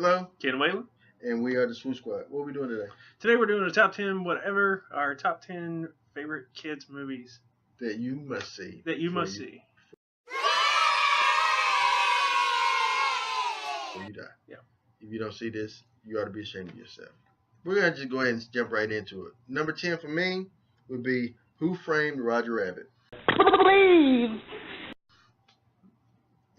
Laszlo. Ken Whalen. And we are the Swoop Squad. What are we doing today? Today we're doing a top 10 whatever, our top 10 favorite kids movies. That you must see. That you must see. Before you die. Yeah. If you don't see this, you ought to be ashamed of yourself. We're going to just go ahead and jump right into it. Number 10 for me would be Who Framed Roger Rabbit? Please.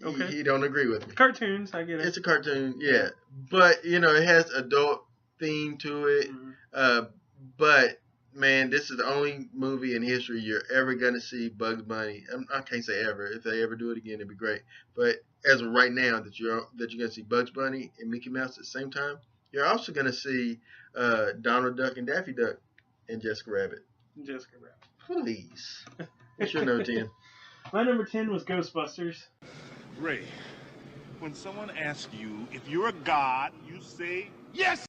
Okay. He don't agree with me. Cartoons, I get it. It's a cartoon, yeah. But, you know, it has adult theme to it. Mm-hmm. But, man, this is the only movie in history you're ever going to see Bugs Bunny. I can't say ever. If they ever do it again, it'd be great. But as of right now, that you're going to see Bugs Bunny and Mickey Mouse at the same time, you're also going to see Donald Duck and Daffy Duck and Jessica Rabbit. Jessica Rabbit. Please. What's your number 10? My number 10 was Ghostbusters. Ray, when someone asks you if you're a god, you say yes.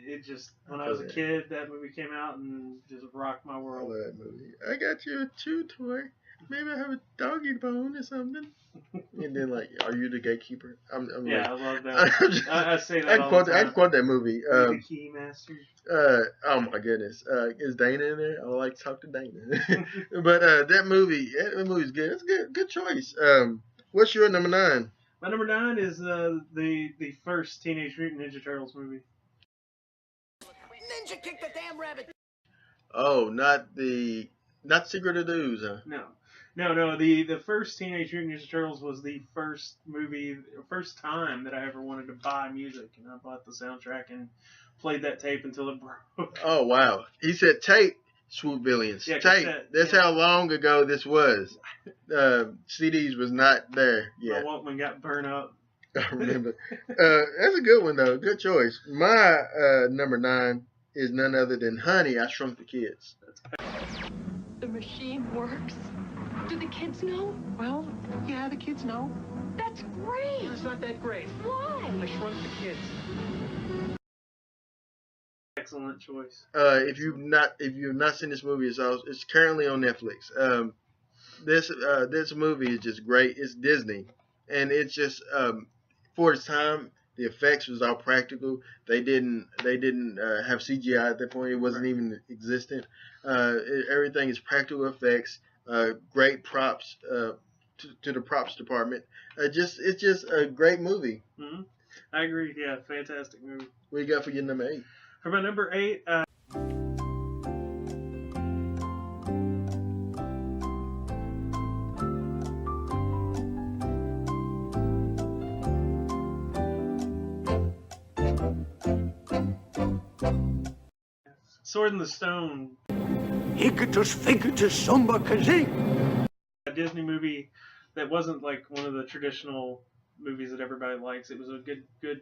It just, when I was a kid, that movie came out and just rocked my I world. love that movie. I got you a chew toy. Maybe I have a doggy bone or something. And then, like, are you the gatekeeper? I'm Yeah, like, I love that. I say that all the time. I quote that movie. The Key Master. Oh my goodness. Is Dana in there? I would like to talk to Dana. But that movie's good. It's a good choice. What's your number 9? My number 9 is the first Teenage Mutant Ninja Turtles movie. Ninja kick the damn rabbit. Oh, not Secret of the Ooze, huh? No. The first Teenage Mutant Ninja Turtles was the first time that I ever wanted to buy music, and I bought the soundtrack and played that tape until it broke. Oh wow! He said tape, Swoop Billions. Yeah, tape. cassette, That's yeah. how long ago this was. CDs was not there yet. My Walkman got burned up. I remember. That's a good one though. Good choice. My number 9 is none other than Honey, I Shrunk the Kids. The machine works. Do the kids know? Well, yeah, the kids know. That's great. It's not that great. Why? I shrunk the kids. Excellent choice. If you've not seen this movie, it's currently on Netflix. This movie is just great. It's Disney, and it's just for its time, the effects was all practical. They didn't have CGI at that point. It wasn't even existent. Everything is practical effects. Great props to the props department. It's just a great movie. Mm-hmm. I agree. Yeah, fantastic movie. What you got for your number 8? For my number 8, Sword in the Stone. Hicketus, ficketus, sumba, kazing. A Disney movie that wasn't like one of the traditional movies that everybody likes. It was a good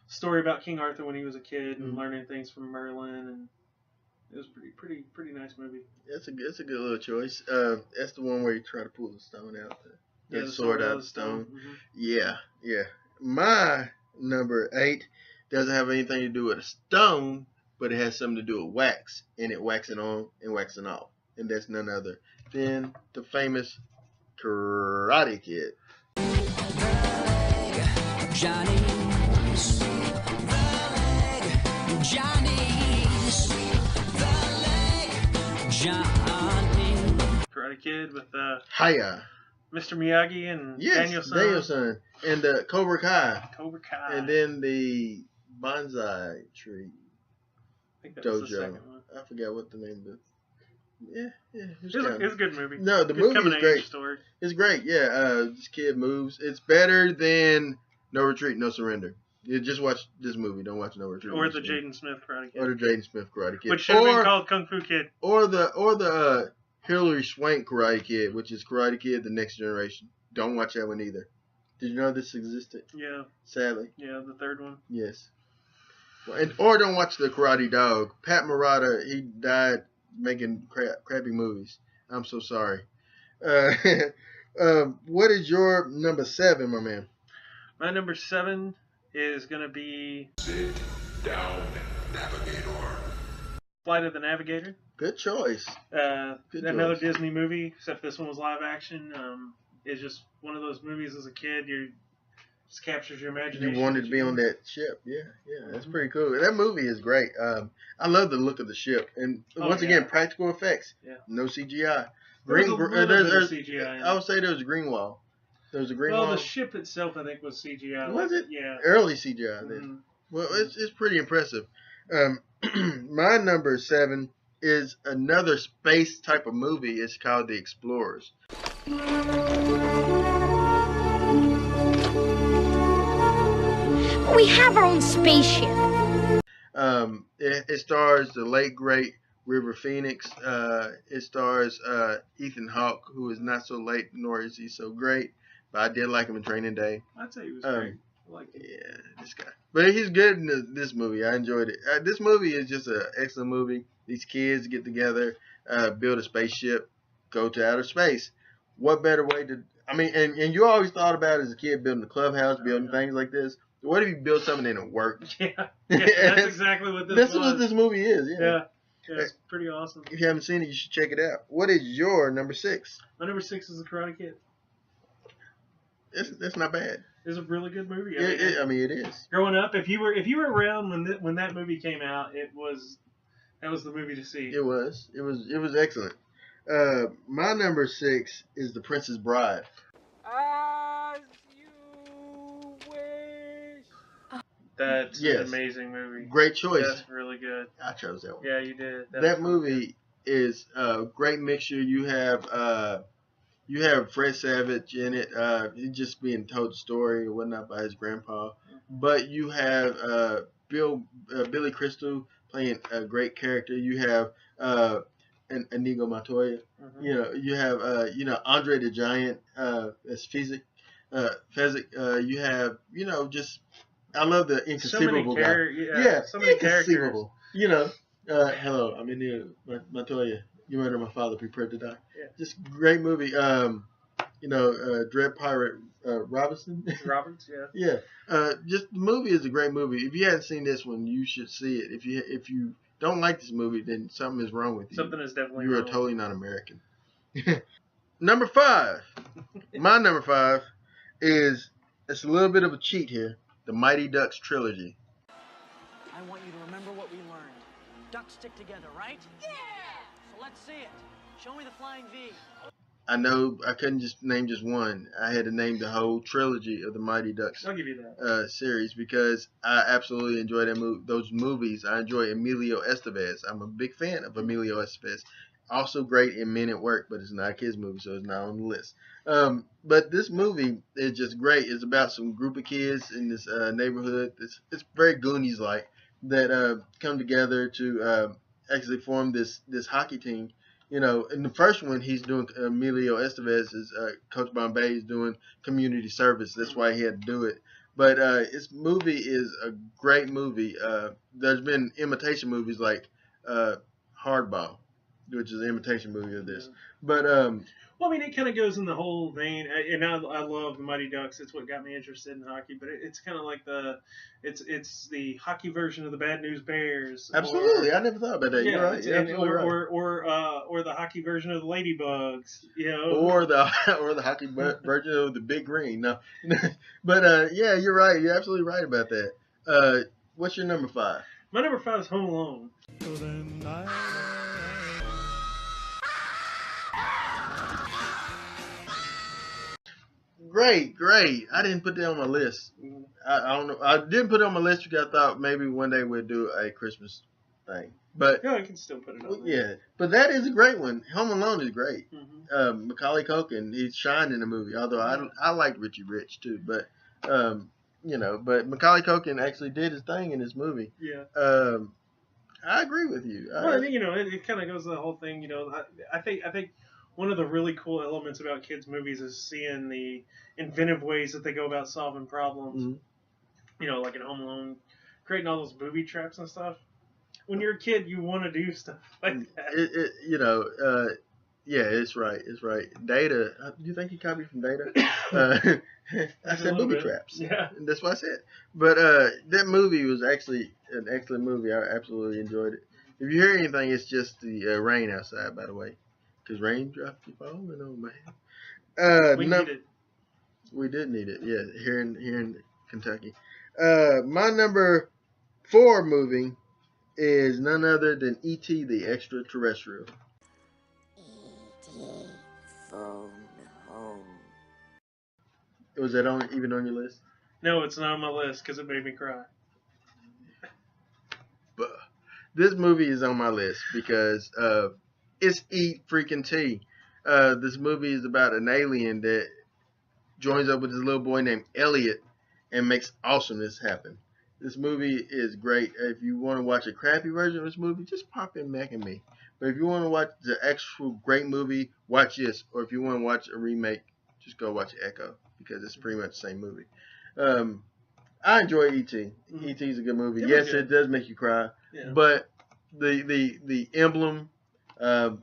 story about King Arthur when he was a kid and learning things from Merlin, and it was pretty nice movie. It's a good little choice. That's the one where you try to pull the stone out. The sword out of the stone. Mm-hmm. Yeah. My number 8 doesn't have anything to do with a stone, but it has something to do with wax, and it waxing on and waxing off, and that's none other than the famous Karate Kid. Johnny's Johnny. Karate Kid with Hiya. Mr. Miyagi and Daniel-san. And the Cobra Kai. Cobra Kai. And then the Bonsai Tree I think that was the Dojo. second one. I forgot what the name of it. Yeah. It's a good movie. No, the Good movie is great. Story. It's great, yeah. This kid moves. It's better than No Retreat, No Surrender. You just watch this movie. Don't watch No Retreat. Or No the Surrender. Jaden Smith Karate Kid. Or the Jaden Smith Karate Kid. Which should have been called Kung Fu Kid. Or the Hilary Swank Karate Kid, which is Karate Kid: The Next Generation. Don't watch that one either. Did you know this existed? Yeah. Sadly. Yeah, the third one. Yes. Or don't watch the Karate Dog. Pat Morata, he died making crappy movies. I'm so sorry. What is your number 7, my man? My number 7 is going to be... Sit down, Navigator. Flight of the Navigator. Good choice. Another Disney movie, except this one was live action. It's just one of those movies as a kid. You're Just captures your imagination. You wanted to be on that ship. Yeah, that's pretty cool. That movie is great. I love the look of the ship, and once again, practical effects. Yeah. No CGI. There's a little bit of CGI in I it. would say there was a green wall. There was a green wall. Well, the ship itself, I think, was CGI. Was it? Yeah. Early CGI then. Mhm. Well, it's pretty impressive. My number 7 is another space type of movie. It's called The Explorers. We have our own spaceship. It stars the late great River Phoenix. It stars Ethan Hawke, who is not so late, nor is he so great, but I did like him in Training Day. I'd say he was great. I like it. Yeah, this guy. But he's good in this movie. I enjoyed it. This movie is just an excellent movie. These kids get together, build a spaceship, go to outer space. What better way to... I mean, and you always thought about as a kid building a clubhouse, building things like this. What if you build something and it worked? Yeah, that's exactly what this That's was. what this movie is, Yeah, it's pretty awesome. If you haven't seen it, you should check it out. What is your number 6? My number 6 is The Karate Kid. That's not bad. It's a really good movie. I mean, it is. Growing up, if you were around when that movie came out, that was the movie to see. It was excellent. My number 6 is The Princess Bride. As you wish. That's Yes. an amazing movie. Great choice. That's really good. I chose that one. Yeah, you did. That movie is a great mixture. You have Fred Savage in it. He's just being told the story or whatnot by his grandpa. But you have Billy Crystal playing a great character. You have Inigo Montoya. Mm-hmm. You have Andre the Giant as Fezzik. You have just I love the inconceivable guy. So many characters. Inconceivable. Hello, I'm Inigo Montoya. You murdered my father, prepared to die. Yeah. Just great movie. Dread Pirate Robinson. Roberts, yeah. Yeah. Just the movie is a great movie. If you hadn't seen this one, you should see it. If you don't like this movie, then something is wrong with you. Something is definitely You are wrong. totally not American. Number 5. My number 5 is, it's a little bit of a cheat here, the Mighty Ducks trilogy. I want you to remember what we learned. Ducks stick together, right? Yeah! So let's see it. Show me the flying V. I know I couldn't just name just one. I had to name the whole trilogy of the Mighty Ducks I'll give you that. series because I absolutely enjoy those movies. I enjoy Emilio Estevez. I'm a big fan of Emilio Estevez. Also great in Men at Work, but it's not a kids movie, so it's not on the list. But this movie is just great. It's about some group of kids in this neighborhood. It's very Goonies-like that come together to actually form this hockey team. In the first one, he's doing Emilio Estevez is Coach Bombay is doing community service. That's why he had to do it. But this movie is a great movie. There's been imitation movies like Hardball, which is an imitation movie of this. But Well, I mean, it kind of goes in the whole vein, and I love the Mighty Ducks. It's what got me interested in hockey. But it's kind of like it's the hockey version of the Bad News Bears. absolutely, I never thought about that. Yeah, You're right. You're absolutely right. or the hockey version of the Ladybugs. Or the hockey version of the Big Green. No, but yeah, you're right. You're absolutely right about that. What's your number 5? My number 5 is Home Alone. Great. I didn't put that on my list. I don't know. I didn't put it on my list because I thought maybe one day we'd do a Christmas thing. But Yeah, I can still put it on. yeah, but that is a great one. Home Alone is great. Mm-hmm. Macaulay Culkin, he shined in the movie. Although I like Richie Rich too, but but Macaulay Culkin actually did his thing in this movie. Yeah. I agree with you. Well, I think it kind of goes to the whole thing. I think one of the really cool elements about kids' movies is seeing the inventive ways that they go about solving problems. Mhm. Like in Home Alone, creating all those booby traps and stuff. When you're a kid, you want to do stuff like that. Yeah, it's right. Data. Do you think he copied from Data? I said booby traps. Yeah. And that's what I said. But that movie was actually an excellent movie. I absolutely enjoyed it. If you hear anything, it's just the rain outside, by the way. Because raindrops keep falling on my head. We need it. We did need it. Yeah, here in Kentucky. My number 4 movie is none other than E.T. the Extraterrestrial. E.T. phone home. Was that even on your list? No, it's not on my list because it made me cry. But this movie is on my list because it's E.T. This movie is about an alien that joins up with this little boy named Elliot and makes awesomeness happen. This movie is great. If you want to watch a crappy version of this movie, just pop in Mac and Me. But if you want to watch the actual great movie, watch this. Or if you want to watch a remake, just go watch Echo because it's pretty much the same movie. I enjoy E.T. Mhm. E.T. is a good movie. It was Yes, good. it does make you cry. Yeah. But the emblem of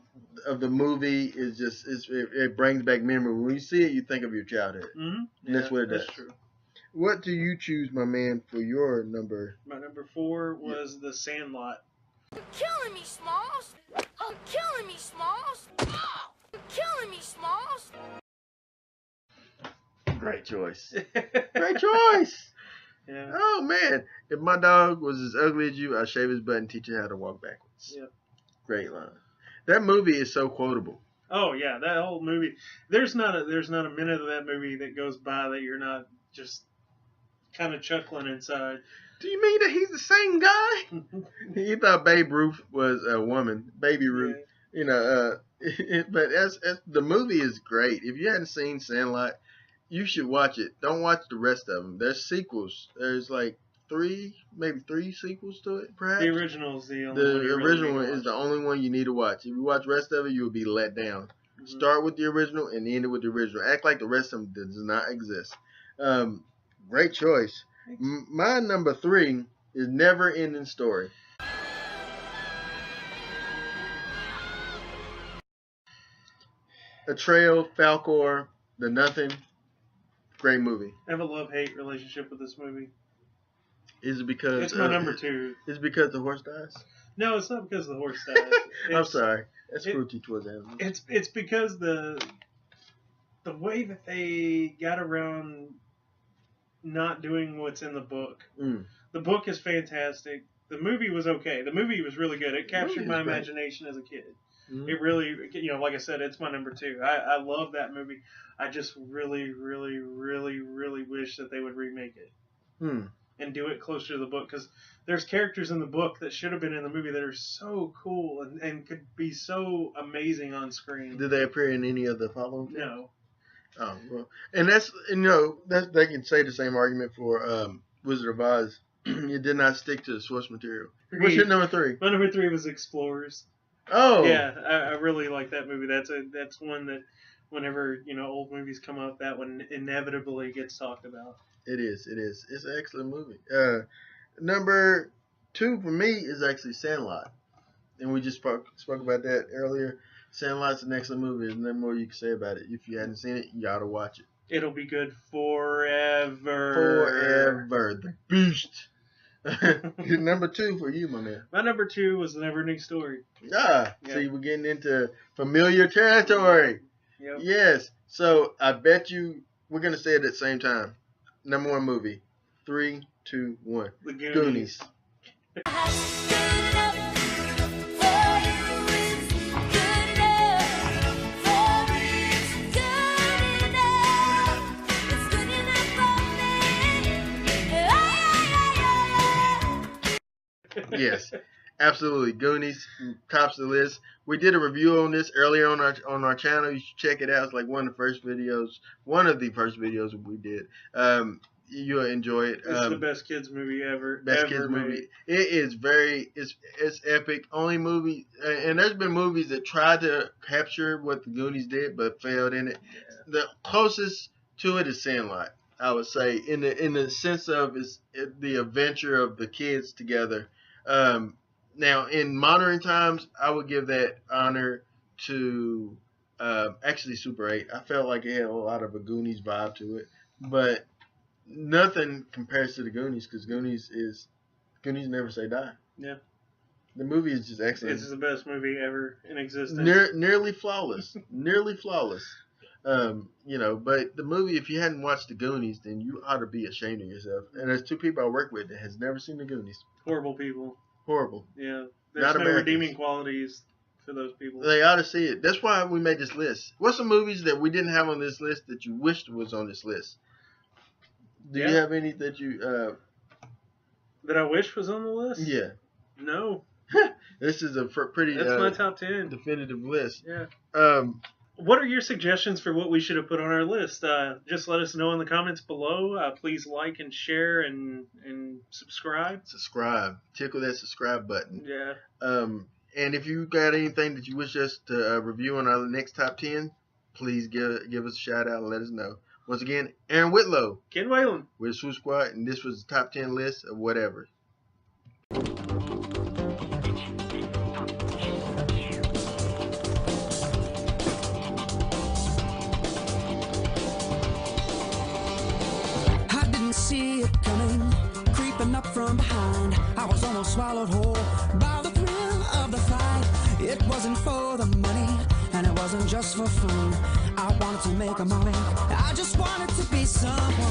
the movie is just it brings back memory. When you see it, you think of your childhood. Mm-hmm. And that's what it That's does. true. What do you choose, my man, for your number? My number 4 was The Sandlot. You're killing me, Smalls. You're killing me, Smalls. You're killing me, Smalls. Great choice. Great choice. Yeah. Oh man, if my dog was as ugly as you, I'd shave his butt and teach it how to walk backwards. Yep. Great line. That movie is so quotable. Oh yeah, that whole movie. There's not a minute of that movie that goes by that you're not just kind of chuckling inside. Do you mean that he's the same guy? He thought Babe Ruth was a woman, Baby Ruth. Yeah. You know, but as the movie is great. If you hadn't seen Sandlot, you should watch it. Don't watch the rest of them. There's sequels. There's like maybe three sequels to it, perhaps. The original is the only one. The you really original need one to is the watch. only one you need to watch. If you watch the rest of it, you will be let down. Mhm. Start with the original and end it with the original. Act like the rest of them does not exist. Great choice. My number 3 is Never Ending Story. Atreyu, Falkor, The Nothing. Great movie. I have a love-hate relationship with this movie. Is it because It's my number 2. Is it because the horse dies? No, it's not because the horse dies. I'm It's- sorry. That's cruelty towards animals. It's because the way that they got around not doing what's in the book. Mm. The book is fantastic. The movie was okay. The movie was really good. It captured movie my is great. imagination as a kid. Mhm. It really, like I said, it's my number 2. I love that movie. I just really, really, really, really wish that they would remake it and do it closer to the book, because there's characters in the book that should have been in the movie that are so cool and could be so amazing on screen. Did they appear in any of the following films? No. Oh, well. And they can say the same argument for Wizard of Oz. It did not stick to the source material. What's your number 3? My number 3 was Explorers. Oh. Yeah, I really like that movie. That's one that whenever, old movies come up, that one inevitably gets talked about. It is. It's an excellent movie. Number 2 for me is actually Sandlot. And we just spoke about that earlier. Sandlot's an excellent movie. There's nothing more you can say about it. If you hadn't seen it, you gotta watch it. It'll be good forever. Forever. The Beast. Number 2 for you, my man. My number 2 was The Neverending Story. Yeah. Yeah. See, we're getting into familiar territory. Yep. Yes. So I bet you we're gonna say it at the same time. Number 1 movie. 3, 2, 1. The Goonies. Yes, absolutely. Goonies tops the list. We did a review on this earlier on our channel. You should check it out. It's like one of the first videos we did. You'll enjoy it. It's the best kids movie ever. Best ever kids made. movie. It is it's epic. Only movie, and there's been movies that tried to capture what the Goonies did but failed in it. The closest to it is Sandlot, I would say, in the sense of the adventure of the kids together. Now in modern times, I would give that honor to actually Super 8. I felt like it had a lot of a Goonies vibe to it, but nothing compares to the Goonies, because Goonies never say die. Yeah. The movie is just excellent. It's the best movie ever in existence. Nearly flawless. Nearly flawless. You know, but the movie, if you hadn't watched The Goonies, then you ought to be ashamed of yourself. And there's two people I work with that has never seen The Goonies. Horrible people. Horrible. Yeah. There's Not no Americans. redeeming qualities for those people. They ought to see it. That's why we made this list. What's some movies that we didn't have on this list that you wished was on this list? Do you have any that you... that I wish was on the list? Yeah. No. This is a pretty... That's my top 10. Definitive list. Yeah. What are your suggestions for what we should have put on our list? Just let us know in the comments below. Please like and share and subscribe. Subscribe. Tickle that subscribe button. Yeah. And if you got anything that you wish us to review on our next top 10, please give us a shout out and let us know. Once again, Aaron Whitlow. Ken Whalen. We're the Swoop Squad, and this was the top 10 list of whatever. See it coming, creeping up from behind. I was almost swallowed whole by the thrill of the fight. It wasn't for the money, and it wasn't just for fun. I wanted to make a mark. I just wanted to be someone.